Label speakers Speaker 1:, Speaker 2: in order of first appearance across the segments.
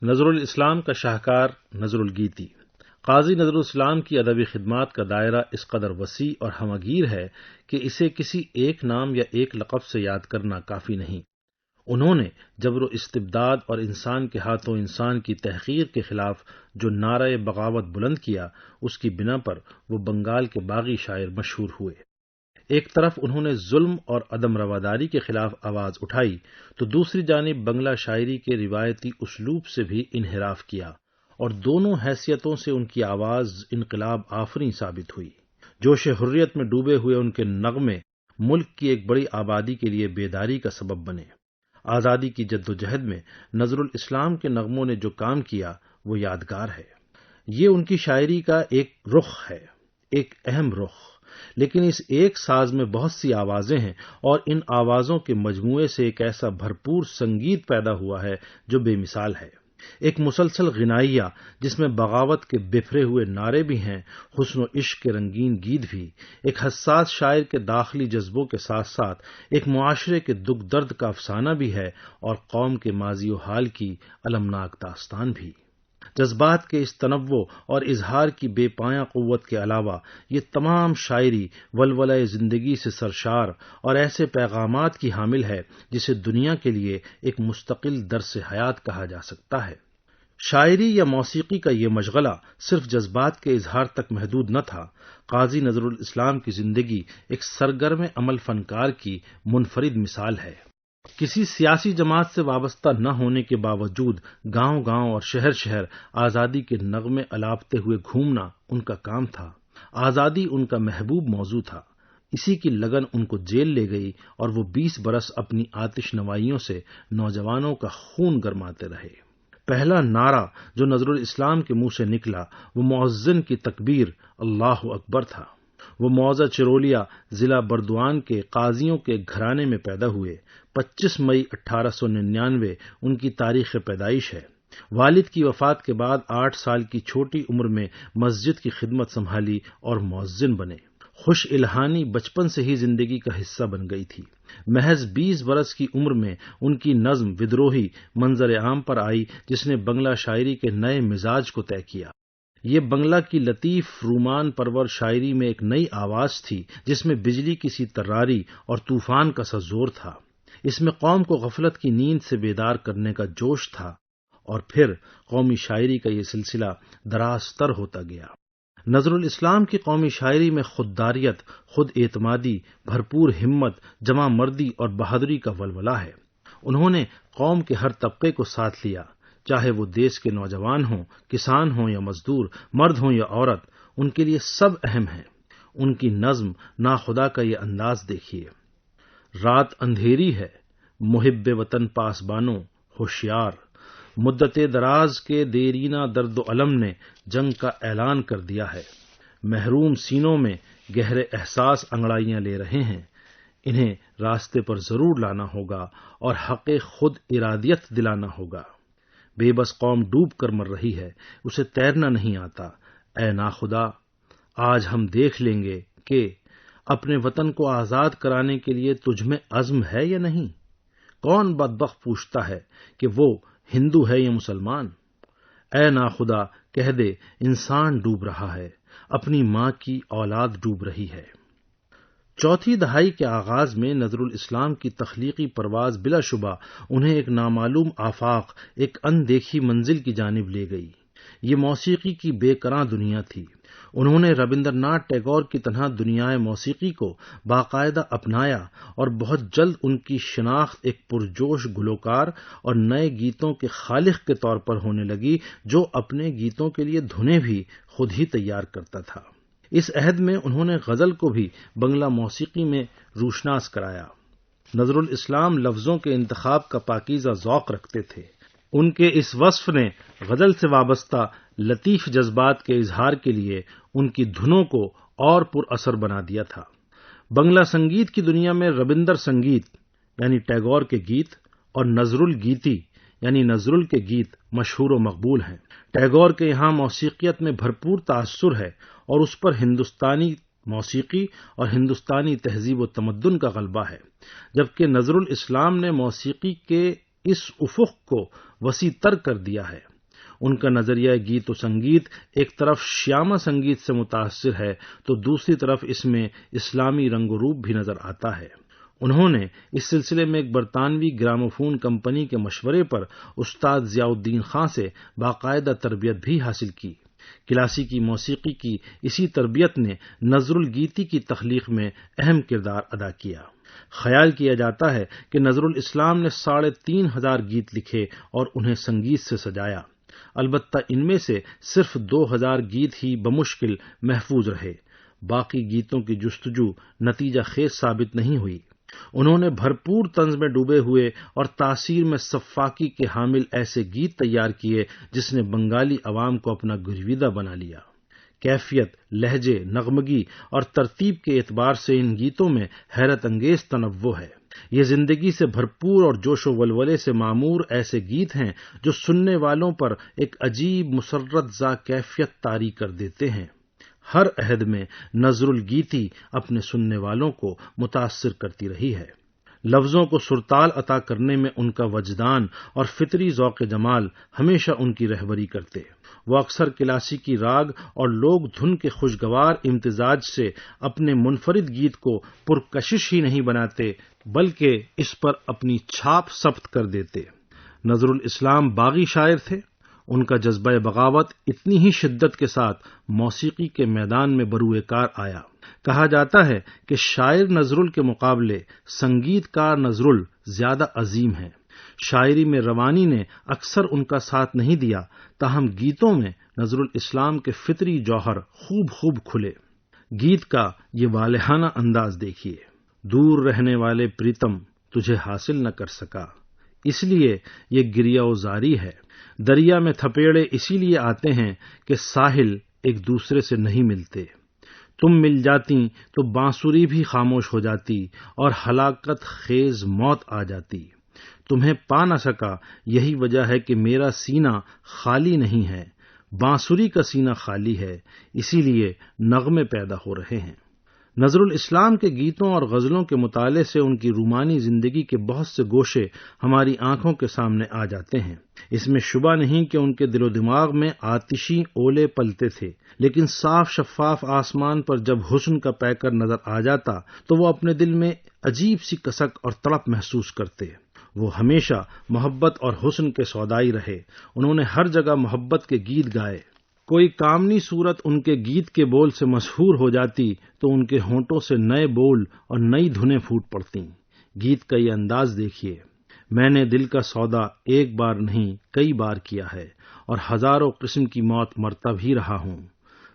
Speaker 1: نظر الاسلام کا شاہکار نظر الگیتی۔ قاضی نظر الاسلام کی ادبی خدمات کا دائرہ اس قدر وسیع اور ہمہ ہے کہ اسے کسی ایک نام یا ایک لقب سے یاد کرنا کافی نہیں۔ انہوں نے جبر و استبداد اور انسان کے ہاتھوں انسان کی تحقیر کے خلاف جو نعرہ بغاوت بلند کیا، اس کی بنا پر وہ بنگال کے باغی شاعر مشہور ہوئے۔ ایک طرف انہوں نے ظلم اور عدم رواداری کے خلاف آواز اٹھائی تو دوسری جانب بنگلہ شاعری کے روایتی اسلوب سے بھی انحراف کیا، اور دونوں حیثیتوں سے ان کی آواز انقلاب آفریں ثابت ہوئی۔ جوش حریت میں ڈوبے ہوئے ان کے نغمے ملک کی ایک بڑی آبادی کے لیے بیداری کا سبب بنے۔ آزادی کی جدوجہد میں نظر الاسلام کے نغموں نے جو کام کیا وہ یادگار ہے۔ یہ ان کی شاعری کا ایک رخ ہے، ایک اہم رخ، لیکن اس ایک ساز میں بہت سی آوازیں ہیں، اور ان آوازوں کے مجموعے سے ایک ایسا بھرپور سنگیت پیدا ہوا ہے جو بے مثال ہے۔ ایک مسلسل غنائیہ جس میں بغاوت کے بفرے ہوئے نعرے بھی ہیں، حسن و عشق کے رنگین گیت بھی، ایک حساس شاعر کے داخلی جذبوں کے ساتھ ساتھ ایک معاشرے کے دکھ درد کا افسانہ بھی ہے، اور قوم کے ماضی و حال کی المناک داستان بھی۔ جذبات کے اس تنوع اور اظہار کی بے پایاں قوت کے علاوہ یہ تمام شاعری ولولۂ زندگی سے سرشار اور ایسے پیغامات کی حامل ہے جسے دنیا کے لیے ایک مستقل درس حیات کہا جا سکتا ہے۔ شاعری یا موسیقی کا یہ مشغلہ صرف جذبات کے اظہار تک محدود نہ تھا۔ قاضی نظر الاسلام کی زندگی ایک سرگرم عمل فنکار کی منفرد مثال ہے۔ کسی سیاسی جماعت سے وابستہ نہ ہونے کے باوجود گاؤں گاؤں اور شہر شہر آزادی کے نغمے الاپتے ہوئے گھومنا ان کا کام تھا۔ آزادی ان کا محبوب موضوع تھا۔ اسی کی لگن ان کو جیل لے گئی، اور وہ 20 برس اپنی آتش نوائیوں سے نوجوانوں کا خون گرماتے رہے۔ پہلا نعرہ جو نظر الاسلام کے منہ سے نکلا وہ مؤذن کی تکبیر اللہ اکبر تھا۔ وہ موضع چرولیا ضلع بردوان کے قاضیوں کے گھرانے میں پیدا ہوئے۔ 25 مئی 1899 ان کی تاریخ پیدائش ہے۔ والد کی وفات کے بعد 8 سال کی چھوٹی عمر میں مسجد کی خدمت سنبھالی اور مؤذن بنے۔ خوش الہانی بچپن سے ہی زندگی کا حصہ بن گئی تھی۔ محض 20 برس کی عمر میں ان کی نظم ودروہی منظر عام پر آئی، جس نے بنگلہ شاعری کے نئے مزاج کو طے کیا۔ یہ بنگلہ کی لطیف رومان پرور شاعری میں ایک نئی آواز تھی، جس میں بجلی کی سی تراری اور طوفان کا سا زور تھا۔ اس میں قوم کو غفلت کی نیند سے بیدار کرنے کا جوش تھا، اور پھر قومی شاعری کا یہ سلسلہ دراز تر ہوتا گیا۔ نظر الاسلام کی قومی شاعری میں خودداریت، خود اعتمادی، بھرپور ہمت، جمع مردی اور بہادری کا ولولہ ہے۔ انہوں نے قوم کے ہر طبقے کو ساتھ لیا، چاہے وہ دیس کے نوجوان ہوں، کسان ہوں یا مزدور، مرد ہوں یا عورت، ان کے لیے سب اہم ہیں۔ ان کی نظم ناخدا کا یہ انداز دیکھیے: رات اندھیری ہے، محب وطن پاسبانوں ہوشیار، مدت دراز کے دیرینہ درد و الم نے جنگ کا اعلان کر دیا ہے، محروم سینوں میں گہرے احساس انگڑائیاں لے رہے ہیں، انہیں راستے پر ضرور لانا ہوگا اور حق خود ارادیت دلانا ہوگا۔ بے بس قوم ڈوب کر مر رہی ہے، اسے تیرنا نہیں آتا، اے ناخدا آج ہم دیکھ لیں گے کہ اپنے وطن کو آزاد کرانے کے لیے تجھ میں عزم ہے یا نہیں۔ کون بدبخت پوچھتا ہے کہ وہ ہندو ہے یا مسلمان؟ اے ناخدا کہہ دے انسان ڈوب رہا ہے، اپنی ماں کی اولاد ڈوب رہی ہے۔ چوتھی دہائی کے آغاز میں نظر الاسلام کی تخلیقی پرواز بلا شبہ انہیں ایک نامعلوم آفاق، ایک اندیکھی منزل کی جانب لے گئی۔ یہ موسیقی کی بے کراں دنیا تھی۔ انہوں نے رابندر ناتھ ٹیگور کی طرح دنیائے موسیقی کو باقاعدہ اپنایا، اور بہت جلد ان کی شناخت ایک پرجوش گلوکار اور نئے گیتوں کے خالق کے طور پر ہونے لگی، جو اپنے گیتوں کے لیے دھنیں بھی خود ہی تیار کرتا تھا۔ اس عہد میں انہوں نے غزل کو بھی بنگلہ موسیقی میں روشناس کرایا۔ نظر الاسلام لفظوں کے انتخاب کا پاکیزہ ذوق رکھتے تھے۔ ان کے اس وصف نے غزل سے وابستہ لطیف جذبات کے اظہار کے لیے ان کی دھنوں کو اور پر اثر بنا دیا تھا۔ بنگلہ سنگیت کی دنیا میں ربندر سنگیت یعنی ٹیگور کے گیت اور نظر الگیتی یعنی نظرل کے گیت مشہور و مقبول ہیں۔ ٹیگور کے یہاں موسیقیت میں بھرپور تاثر ہے، اور اس پر ہندوستانی موسیقی اور ہندوستانی تہذیب و تمدن کا غلبہ ہے، جبکہ نظر الاسلام نے موسیقی کے اس افق کو وسیع تر کر دیا ہے۔ ان کا نظریہ گیت و سنگیت ایک طرف شیامہ سنگیت سے متاثر ہے تو دوسری طرف اس میں اسلامی رنگ و روپ بھی نظر آتا ہے۔ انہوں نے اس سلسلے میں ایک برطانوی گراموفون کمپنی کے مشورے پر استاد ضیاء الدین خان سے باقاعدہ تربیت بھی حاصل کی۔ کلاسیکی موسیقی کی اسی تربیت نے نظر الگیتی کی تخلیق میں اہم کردار ادا کیا۔ خیال کیا جاتا ہے کہ نظر الاسلام نے 3500 گیت لکھے اور انہیں سنگیت سے سجایا، البتہ ان میں سے صرف 2000 گیت ہی بمشکل محفوظ رہے، باقی گیتوں کی جستجو نتیجہ خیز ثابت نہیں ہوئی۔ انہوں نے بھرپور طنز میں ڈوبے ہوئے اور تاثیر میں سفاکی کے حامل ایسے گیت تیار کیے جس نے بنگالی عوام کو اپنا گرویدہ بنا لیا۔ کیفیت، لہجے، نغمگی اور ترتیب کے اعتبار سے ان گیتوں میں حیرت انگیز تنوع ہے۔ یہ زندگی سے بھرپور اور جوش و ولولے سے معمور ایسے گیت ہیں جو سننے والوں پر ایک عجیب مسرت زا کیفیت طاری کر دیتے ہیں۔ ہر عہد میں نظر الگیتی اپنے سننے والوں کو متاثر کرتی رہی ہے۔ لفظوں کو سرتال عطا کرنے میں ان کا وجدان اور فطری ذوق جمال ہمیشہ ان کی رہبری کرتے۔ وہ اکثر کلاسیکی راگ اور لوک دھن کے خوشگوار امتزاج سے اپنے منفرد گیت کو پرکشش ہی نہیں بناتے بلکہ اس پر اپنی چھاپ ثبت کر دیتے۔ نظر الاسلام باغی شاعر تھے۔ ان کا جذبہ بغاوت اتنی ہی شدت کے ساتھ موسیقی کے میدان میں بروئے کار آیا۔ کہا جاتا ہے کہ شاعر نظرل کے مقابلے سنگیت کار نظرل زیادہ عظیم ہیں۔ شاعری میں روانی نے اکثر ان کا ساتھ نہیں دیا، تاہم گیتوں میں نظر الاسلام کے فطری جوہر خوب کھلے۔ گیت کا یہ والہانہ انداز دیکھیے: دور رہنے والے پریتم تجھے حاصل نہ کر سکا، اس لیے یہ گریہ و زاری ہے۔ دریا میں تھپیڑے اسی لیے آتے ہیں کہ ساحل ایک دوسرے سے نہیں ملتے۔ تم مل جاتی تو بانسری بھی خاموش ہو جاتی اور ہلاکت خیز موت آ جاتی۔ تمہیں پا نہ سکا، یہی وجہ ہے کہ میرا سینہ خالی نہیں ہے، بانسری کا سینہ خالی ہے، اسی لیے نغمے پیدا ہو رہے ہیں۔ نظر الاسلام کے گیتوں اور غزلوں کے مطالعے سے ان کی رومانی زندگی کے بہت سے گوشے ہماری آنکھوں کے سامنے آ جاتے ہیں۔ اس میں شبہ نہیں کہ ان کے دل و دماغ میں آتشی اولے پلتے تھے، لیکن صاف شفاف آسمان پر جب حسن کا پیکر نظر آ جاتا تو وہ اپنے دل میں عجیب سی کسک اور تڑپ محسوس کرتے۔ وہ ہمیشہ محبت اور حسن کے سودائی رہے۔ انہوں نے ہر جگہ محبت کے گیت گائے۔ کوئی کامنی صورت ان کے گیت کے بول سے مشہور ہو جاتی تو ان کے ہونٹوں سے نئے بول اور نئی دھنیں پھوٹ پڑتیں۔ گیت کا یہ انداز دیکھیے: میں نے دل کا سودا ایک بار نہیں کئی بار کیا ہے اور ہزاروں قسم کی موت مرتا بھی رہا ہوں،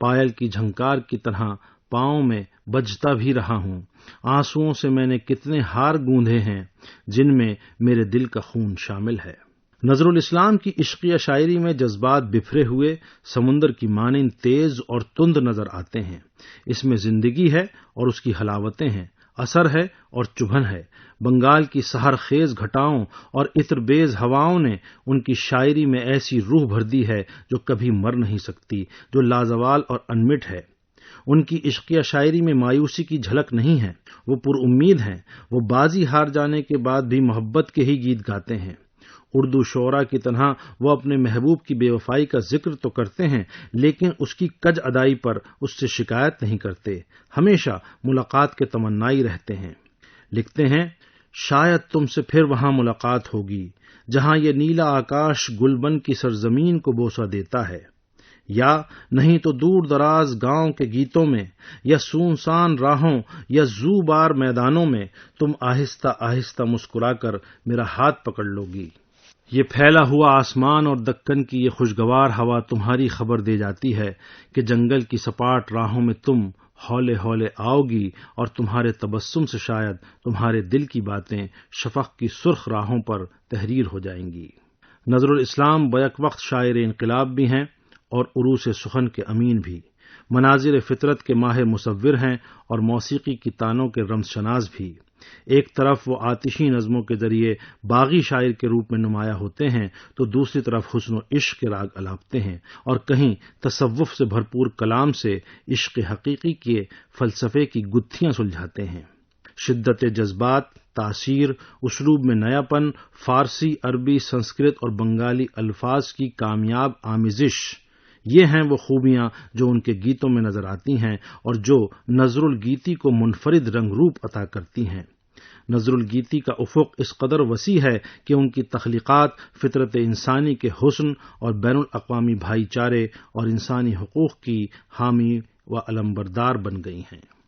Speaker 1: پائل کی جھنکار کی طرح پاؤں میں بجتا بھی رہا ہوں، آنسوؤں سے میں نے کتنے ہار گوندھے ہیں جن میں میرے دل کا خون شامل ہے۔ نظر الاسلام کی عشقیہ شاعری میں جذبات بکھرے ہوئے سمندر کی مانند تیز اور تند نظر آتے ہیں۔ اس میں زندگی ہے اور اس کی حلاوتیں ہیں، اثر ہے اور چبھن ہے۔ بنگال کی سحر خیز گھٹاؤں اور عطر بیز ہواؤں نے ان کی شاعری میں ایسی روح بھر دی ہے جو کبھی مر نہیں سکتی، جو لازوال اور انمٹ ہے۔ ان کی عشقیہ شاعری میں مایوسی کی جھلک نہیں ہے، وہ پر امید ہیں۔ وہ بازی ہار جانے کے بعد بھی محبت کے ہی گیت گاتے ہیں۔ اردو شعراء کی طرح وہ اپنے محبوب کی بے وفائی کا ذکر تو کرتے ہیں لیکن اس کی کج ادائی پر اس سے شکایت نہیں کرتے، ہمیشہ ملاقات کے تمنائی رہتے ہیں۔ لکھتے ہیں: شاید تم سے پھر وہاں ملاقات ہوگی جہاں یہ نیلا آکاش گلبن کی سرزمین کو بوسہ دیتا ہے، یا نہیں تو دور دراز گاؤں کے گیتوں میں یا سونسان راہوں یا زو بار میدانوں میں تم آہستہ آہستہ مسکرا کر میرا ہاتھ پکڑ لو گی۔ یہ پھیلا ہوا آسمان اور دکن کی یہ خوشگوار ہوا تمہاری خبر دے جاتی ہے کہ جنگل کی سپاٹ راہوں میں تم ہولے ہولے آؤ گی اور تمہارے تبسم سے شاید تمہارے دل کی باتیں شفق کی سرخ راہوں پر تحریر ہو جائیں گی۔ نظر الاسلام بیک وقت شاعر انقلاب بھی ہیں اور عروس سخن کے امین بھی، مناظر فطرت کے ماہر مصور ہیں اور موسیقی کی تانوں کے رمز شناس بھی۔ ایک طرف وہ آتشی نظموں کے ذریعے باغی شاعر کے روپ میں نمایاں ہوتے ہیں تو دوسری طرف حسن و عشق کے راگ الاپتے ہیں اور کہیں تصوف سے بھرپور کلام سے عشق حقیقی کے فلسفے کی گتھیاں سلجھاتے ہیں۔ شدت جذبات، تاثیر، اسلوب میں نیا پن، فارسی، عربی، سنسکرت اور بنگالی الفاظ کی کامیاب آمیزش، یہ ہیں وہ خوبیاں جو ان کے گیتوں میں نظر آتی ہیں اور جو نظر الگیتی کو منفرد رنگ روپ عطا کرتی ہیں۔ نظر الگیتی کا افق اس قدر وسیع ہے کہ ان کی تخلیقات فطرت انسانی کے حسن اور بین الاقوامی بھائی چارے اور انسانی حقوق کی حامی و علمبردار بن گئی ہیں۔